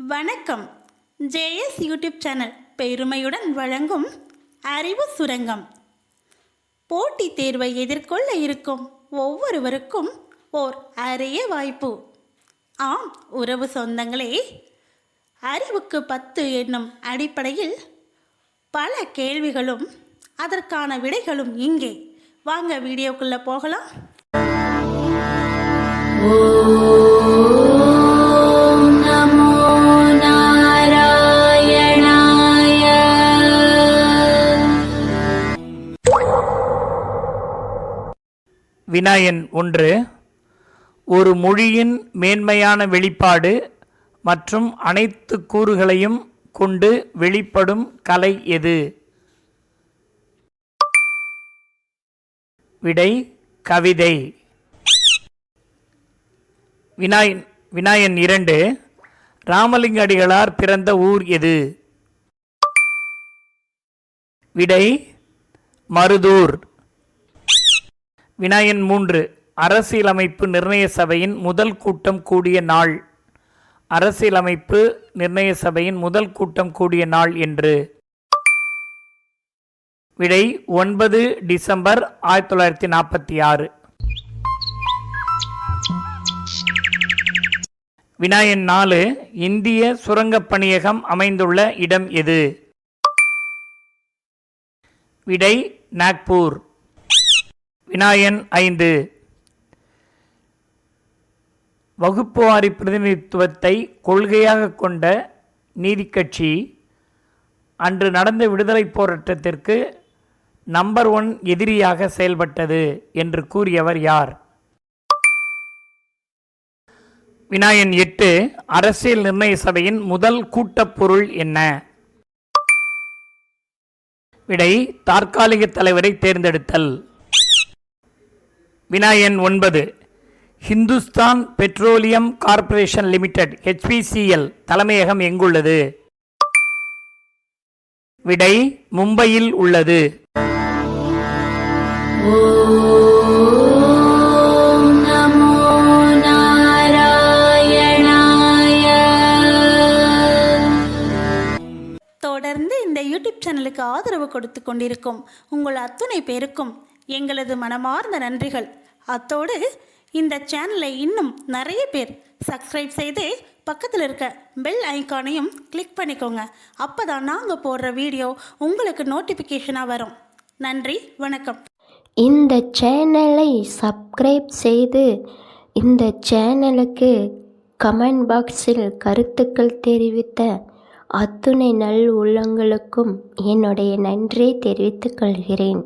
வணக்கம். JS YouTube channel பெருமையுடன் வழங்கும் அறிவு சுரங்கம். போட்டித் தேர்வை எதிர்கொள்ள இருக்கும் ஒவ்வொருவருக்கும் ஓர் அரிய வாய்ப்பு. ஆம் உறவு சொந்தங்களே, அறிவுக்கு 10 என்னும் அடிப்படையில் பல கேள்விகளும் அதற்கான விடைகளும் இங்கே. வாங்க வீடியோக்குள்ளே போகலாம். வினா எண் 1. ஒரு மொழியின் மேன்மையான வெளிப்பாடு மற்றும் அனைத்து கூறுகளையும் கொண்டு வெளிப்படும் கலை எது? விடை கவிதை. வினா எண் 2. ராமலிங்க அடிகளார் பிறந்த ஊர் எது? விடை மருதூர். வினா எண் 3. அரசியலமைப்பு நிர்ணய சபையின் முதல் கூட்டம் கூடிய நாள். அரசியலமைப்பு நிர்ணய சபையின் முதல் கூட்டம் கூடிய நாள் என்று? விடை 9 டிசம்பர் 1946. வினா எண் 4. இந்திய சுரங்கப் பணியகம் அமைந்துள்ள இடம் எது? விடை நாக்பூர். வினா எண் 5. வகுப்புவாரி பிரதிநிதித்துவத்தை கொள்கையாக கொண்ட நீதிக்கட்சி அன்று நடந்த விடுதலைப் போராட்டத்திற்கு நம்பர் 1 எதிரியாக செயல்பட்டது என்று கூறியவர் யார்? வினா எண் 8. அரசியல் நிர்ணய சபையின் முதல் கூட்டப்பொருள் என்ன? விடை தற்காலிக தலைவரை தேர்ந்தெடுத்தல். வினா எண் 9. Hindustan petroleum corporation limited HPCL தலைமையகம் எங்குள்ளது? விடை மும்பையில் உள்ளது. தொடர்ந்து இந்த யூடியூப் சேனலுக்கு ஆதரவு கொடுத்து கொண்டிருக்கும் உங்கள் அத்துணை பேருக்கும் எங்களது மனமார்ந்த நன்றிகள். அத்தோடு இந்த சேனலை இன்னும் நிறைய பேர் சப்ஸ்கிரைப் செய்து பக்கத்தில் இருக்க பெல் ஐக்கானையும் கிளிக் பண்ணிக்கோங்க. அப்போ தான் நாங்கள் போடுற வீடியோ உங்களுக்கு நோட்டிஃபிகேஷனாக வரும். நன்றி, வணக்கம். இந்த சேனலை சப்ஸ்கிரைப் செய்து இந்த சேனலுக்கு கமெண்ட் பாக்ஸில் கருத்துக்கள் தெரிவித்த அத்துணை நல் உள்ளங்களுக்கும் என்னுடைய நன்றியை தெரிவித்துக் கொள்கிறேன்.